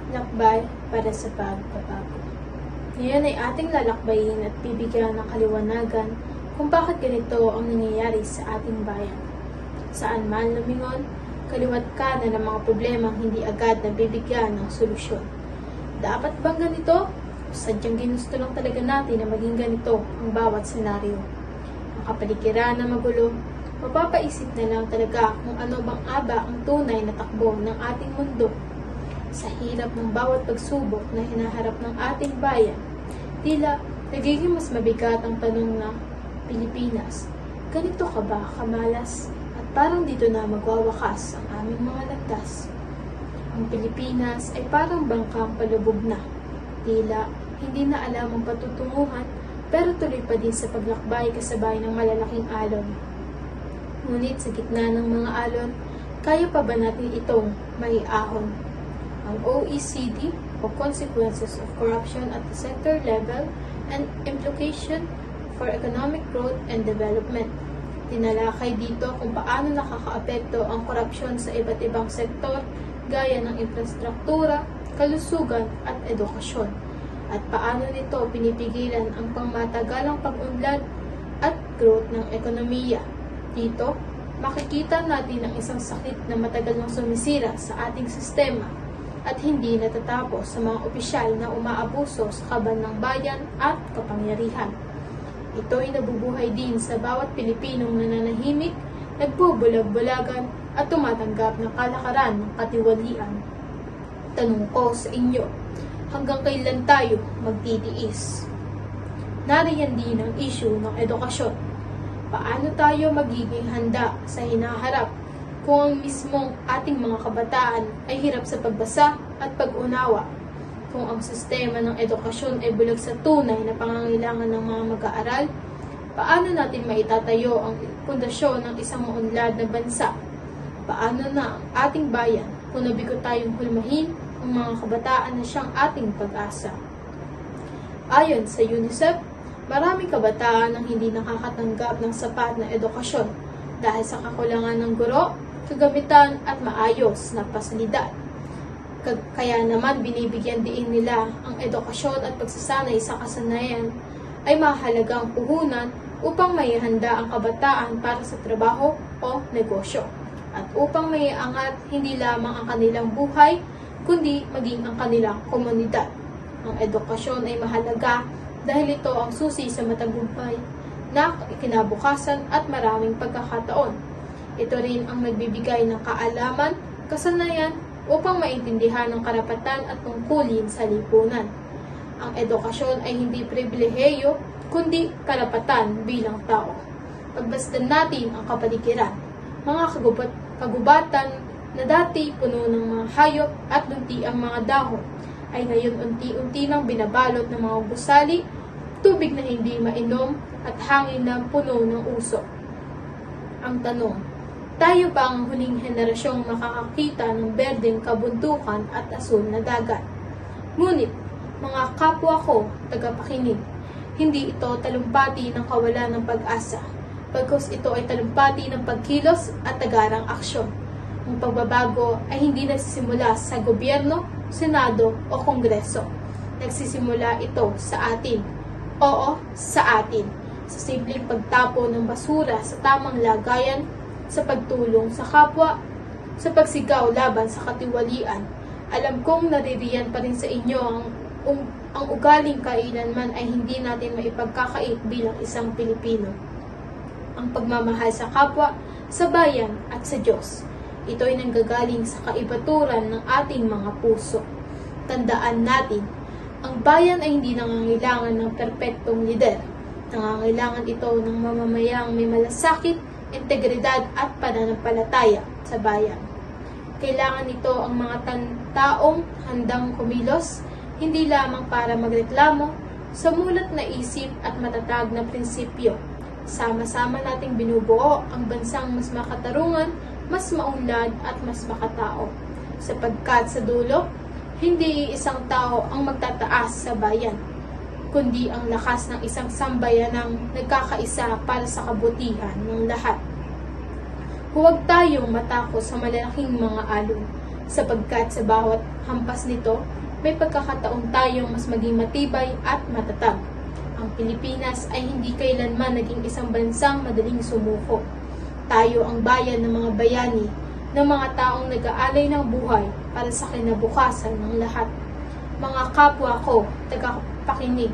Lakbay para sa pagbabago. Ngayon ay ating lalakbayin at bibigyan ng kaliwanagan kung bakit ganito ang nangyayari sa ating bayan. Saan man lumingon, kaliwat ka na ng mga problemang hindi agad nabibigyan ng solusyon. Dapat bang ganito? O sadyang ginusto lang talaga natin na maging ganito ang bawat senaryo. Ang kapaligiran na magulo, mapapaisip na lang talaga kung ano bang aba ang tunay na takbo ng ating mundo. Sa hirap ng bawat pagsubok na hinaharap ng ating bayan, tila nagiging mas mabigat ang tanong na, Pilipinas, ganito ka ba kamalas? At parang dito na magwawakas ang aming mga landas. Ang Pilipinas ay parang bangkang palubog na. Tila hindi na alam ang patutunguhan, pero tuloy pa din sa paglakbay kasabay ng malalaking alon. Ngunit sa gitna ng mga alon, kaya pa ba natin itong maiahon? Ang OECD o Consequences of Corruption at the Sector Level and Implication for Economic Growth and Development. Tinalakay dito kung paano nakakaapekto ang korupsyon sa iba't ibang sektor gaya ng infrastruktura, kalusugan at edukasyon, at paano nito pinipigilan ang pangmatagalang pag-unlad at growth ng ekonomiya. Dito, makikita natin ang isang sakit na matagal nang sumisira sa ating sistema at hindi natatapos sa mga opisyal na umaabuso sa kaban ng bayan at kapangyarihan. Ito ay nabubuhay din sa bawat Pilipinong nananahimik, nagbubulag-bulagan at tumatanggap ng kalakaran ng katiwalian. Tanong ko sa inyo, hanggang kailan tayo magtitiis? Nariyan din ang issue ng edukasyon. Paano tayo magiging handa sa hinaharap kung ang mismong ating mga kabataan ay hirap sa pagbasa at pag-unawa? Kung ang sistema ng edukasyon ay bulag sa tunay na pangangailangan ng mga mag-aaral, paano natin maitatayo ang pundasyon ng isang maunlad na bansa? Paano na ang ating bayan kung nabigo tayong hulmahin ang mga kabataan na siyang ating pag-asa? Ayon sa UNICEF, maraming kabataan ang hindi nakakatanggap ng sapat na edukasyon dahil sa kakulangan ng guro, kagamitan at maayos na pasilidad. Kaya naman binibigyan diin nila ang edukasyon at pagsasanay sa kasanayan ay mahalagang puhunan upang maihanda ang kabataan para sa trabaho o negosyo, at upang maiangat hindi lamang ang kanilang buhay, kundi maging ang kanilang komunidad. Ang edukasyon ay mahalaga dahil ito ang susi sa matagumpay na kinabukasan at maraming pagkakataon. Ito rin ang nagbibigay ng kaalaman, kasanayan, upang maintindihan ang karapatan at tungkulin sa lipunan. Ang edukasyon ay hindi pribilehiyo, kundi karapatan bilang tao. Pagmasdan natin ang kapaligiran, mga kagubatan na dati puno ng mga hayop at lunti ang mga dahon, ay ngayon unti-unti nang binabalot ng mga gusali, tubig na hindi mainom at hangin na puno ng usok. Ang tanong, tayo ba ang huling henerasyong makakakita ng berdeng kabundukan at asul na dagat? Ngunit, mga kapwa ko, tagapakinig, hindi ito talumpati ng kawalan ng pag-asa, bagkus ito ay talumpati ng pagkilos at tagarang aksyon. Ang pagbabago ay hindi nagsisimula sa gobyerno, senado o kongreso. Nagsisimula ito sa atin. Oo, sa atin. Sa simpleng pagtapon ng basura sa tamang lagayan, sa pagtulong sa kapwa, sa pagsigaw laban sa katiwalian. Alam kong naririyan pa rin sa inyo ang ugaling kailanman ay hindi natin maipagkakait bilang isang Pilipino. Ang pagmamahal sa kapwa, sa bayan at sa Diyos. Ito ay nanggagaling sa kaibaturan ng ating mga puso. Tandaan natin, ang bayan ay hindi nangangailangan ng perpektong lider. Nangangailangan ito ng mamamayang may malasakit, integridad at pananampalataya sa bayan. Kailangan nito ang mga taong handang kumilos, hindi lamang para magreklamo, sa mulat na isip at matatag na prinsipyo. Sama-sama nating binubuo ang bansang mas makatarungan, mas maunlad at mas makatao. Sapagkat sa dulo, hindi isang tao ang magtataas sa bayan, kundi ang lakas ng isang sambayanang nagkakaisa para sa kabutihan ng lahat. Huwag tayong matakot sa malalaking mga alon. sapagkat sa bawat hampas nito, may pagkakataon tayong mas maging matibay at matatag. Ang Pilipinas ay hindi kailanman naging isang bansang madaling sumuko. Tayo ang bayan ng mga bayani, ng mga taong nag-aalay ng buhay para sa kinabukasan ng lahat. Mga kapwa ko, tagapakinig,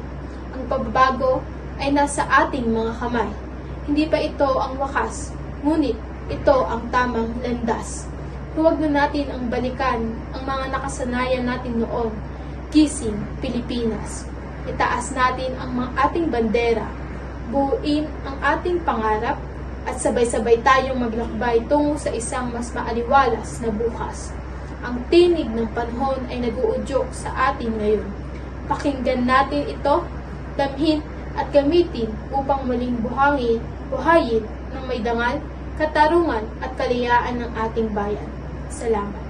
ang pagbabago ay nasa ating mga kamay. Hindi pa ito ang wakas, ngunit ito ang tamang landas. Huwag na natin ang balikan ang mga nakasanayan natin noon. Gising, Pilipinas. Itaas natin ang ating bandera. Buuin ang ating pangarap at sabay-sabay tayong maglakbay tungo sa isang mas maaliwalas na bukas. Ang tinig ng panahon ay nag-uudyok sa atin ngayon. Pakinggan natin ito, damhin at gamitin upang muling buhayin ng may dangal, katarungan at kaliyaan ng ating bayan. Salamat.